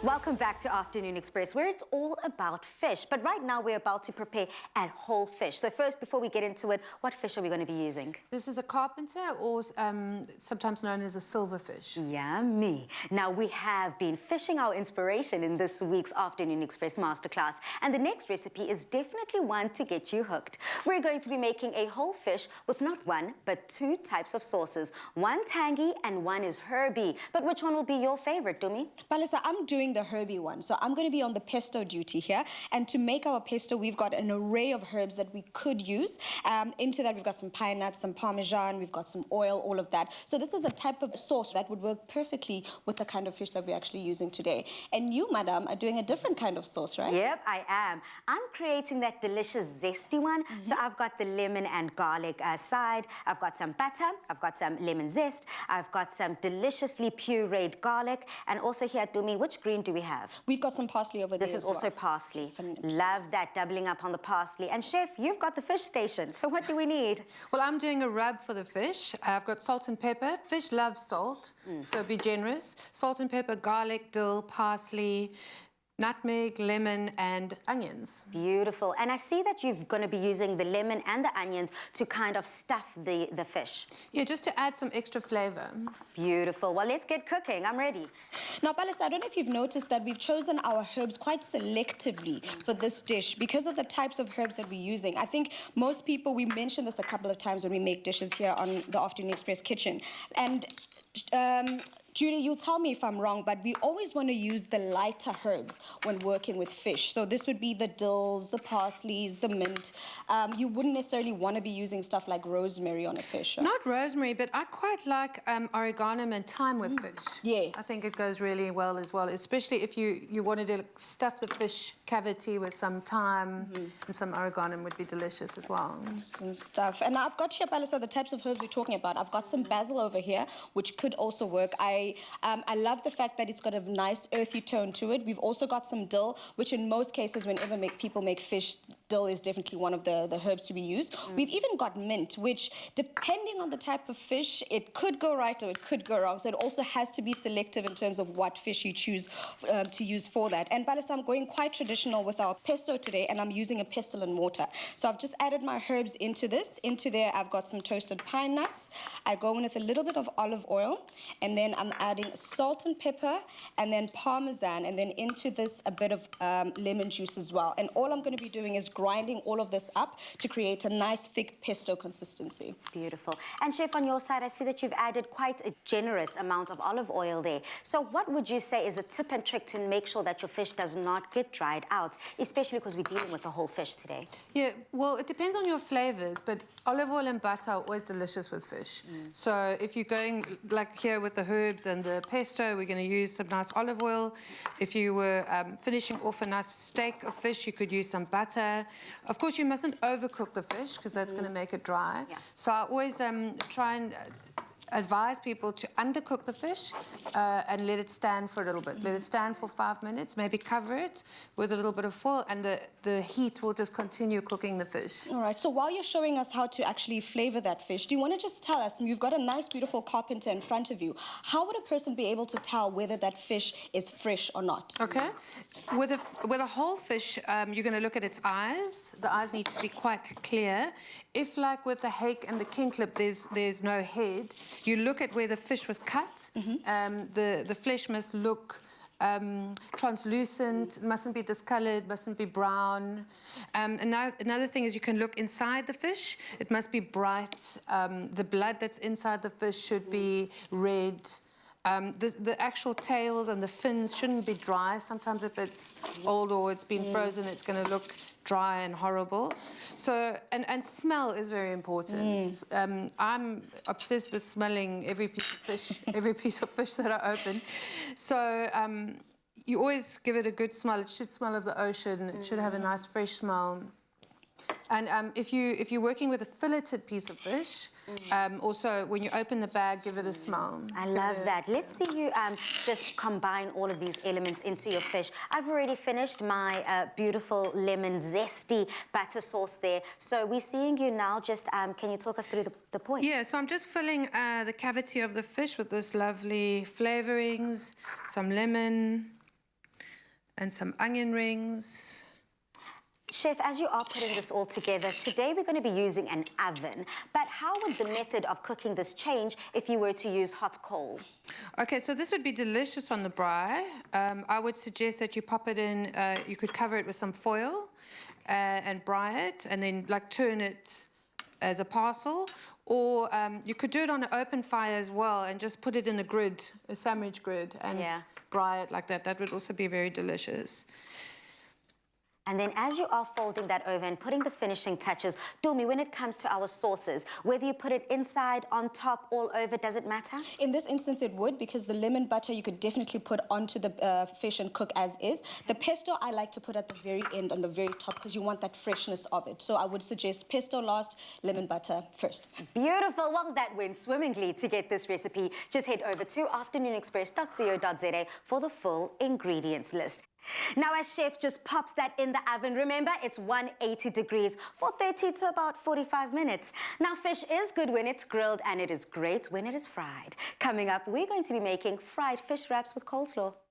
Welcome back to Afternoon Express, where it's all about fish. But right now, we're about to prepare a whole fish. So first, before we get into it, what fish are we going to be using? This is a carpenter, or sometimes known as a silverfish. Yummy. Now, we have been fishing our inspiration in this week's Afternoon Express Masterclass. And the next recipe is definitely one to get you hooked. We're going to be making a whole fish with not one, but two types of sauces. One tangy and one is herby. But which one will be your favorite, Dumi? Balisa, I'm doing the herby one. So I'm going to be on the pesto duty here. And to make our pesto, we've got an array of herbs that we could use. Into that, we've got some pine nuts, some parmesan, we've got some oil, all of that. So this is a type of sauce that would work perfectly with the kind of fish that we're actually using today. And you, madam, are doing a different kind of sauce, right? Yep, I am. I'm creating that delicious zesty one. So I've got the lemon and garlic side. I've got some butter. I've got some lemon zest. I've got some deliciously pureed garlic. And also here at Dumi, which green do we have? We've got some parsley over there. This is also parsley. Love that, doubling up on the parsley. And chef, you've got the fish station. So what do we need? Well, I'm doing a rub for the fish. I've got salt and pepper. Fish loves salt, so be generous. Salt and pepper, garlic, dill, parsley, nutmeg, lemon, and onions. Beautiful. And I see that you're going to be using the lemon and the onions to kind of stuff the fish. Yeah, just to add some extra flavor. Beautiful. Well, let's get cooking. I'm ready. Now, Balisa, I don't know if you've noticed that we've chosen our herbs quite selectively for this dish because of the types of herbs that we're using. I think most people, we mentioned this a couple of times when we make dishes here on the Afternoon Express kitchen. And Julie, you'll tell me if I'm wrong, but we always want to use the lighter herbs when working with fish. So this would be the dills, the parsleys, the mint. You wouldn't necessarily want to be using stuff like rosemary on a fish. Right? Not rosemary, but I quite like oregano and thyme with fish. Yes. I think it goes really well as well, especially if you wanted to stuff the fish cavity with some thyme and some oregano would be delicious as well. Some stuff. And I've got here, Balisa, the types of herbs we're talking about. I've got some basil over here, which could also work. I love the fact that it's got a nice earthy tone to it. We've also got some dill, which in most cases, whenever people make fish, dill is definitely one of the herbs to be used. We've even got mint, which, depending on the type of fish, it could go right or it could go wrong. So it also has to be selective in terms of what fish you choose to use for that. And Balisa, I'm going quite traditional with our pesto today, and I'm using a pestle and mortar. So I've just added my herbs into this. Into there, I've got some toasted pine nuts. I go in with a little bit of olive oil, and then I'm adding salt and pepper, and then parmesan, and then into this a bit of lemon juice as well. And all I'm going to be doing is grinding all of this up to create a nice thick pesto consistency. Beautiful. And chef, on your side, I see that you've added quite a generous amount of olive oil there. So what would you say is a tip and trick to make sure that your fish does not get dried out, especially because we're dealing with the whole fish today? Yeah, well, it depends on your flavors, but olive oil and butter are always delicious with fish. So if you're going like here with the herbs and the pesto, we're going to use some nice olive oil. If you were finishing off a nice steak of fish, you could use some butter. Of course, you mustn't overcook the fish because that's going to make it dry. Yeah. So I always try and advise people to undercook the fish and let it stand for a little bit. Let it stand for 5 minutes, maybe cover it with a little bit of foil, and the heat will just continue cooking the fish. All right, so while you're showing us how to actually flavor that fish, do you want to just tell us, you've got a nice, beautiful carpenter in front of you, how would a person be able to tell whether that fish is fresh or not? Okay. With a whole fish, you're going to look at its eyes. The eyes need to be quite clear. If, like with the hake and the kingklip, there's no head, you look at where the fish was cut. The flesh must look translucent, mustn't be discolored, mustn't be brown. Another thing is you can look inside the fish. It must be bright. The blood that's inside the fish should be red. The actual tails and the fins shouldn't be dry. Sometimes if it's old or it's been frozen, it's going to look dry and horrible. So, and smell is very important. I'm obsessed with smelling every piece of fish, every piece of fish that I open. So you always give it a good smell. It should smell of the ocean. It should have a nice fresh smell. And if you're working with a filleted piece of fish, also when you open the bag, give it a smell. I love that. Let's see you just combine all of these elements into your fish. I've already finished my beautiful lemon zesty butter sauce there. So we're seeing you now. Just can you talk us through the point? Yeah, so I'm just filling the cavity of the fish with this lovely flavorings, some lemon, and some onion rings. Chef, as you are putting this all together, today we're going to be using an oven. But how would the method of cooking this change if you were to use hot coal? Okay, so this would be delicious on the braai. I would suggest that you pop it in, you could cover it with some foil and braai it, and then like turn it as a parcel. Or you could do it on an open fire as well and just put it in a grid, a sandwich grid, and braai it like that. That would also be very delicious. And then as you are folding that over and putting the finishing touches, Dumi, when it comes to our sauces, whether you put it inside, on top, all over, does it matter? In this instance, it would, because the lemon butter you could definitely put onto the fish and cook as is. The pesto I like to put at the very end, on the very top, because you want that freshness of it. So I would suggest pesto last, lemon butter first. Beautiful. Well, that went swimmingly. To get this recipe, just head over to afternoonexpress.co.za for the full ingredients list. Now, as chef just pops that in the oven, remember it's 180 degrees for 30 to about 45 minutes. Now, fish is good when it's grilled and it is great when it is fried. Coming up, we're going to be making fried fish wraps with coleslaw.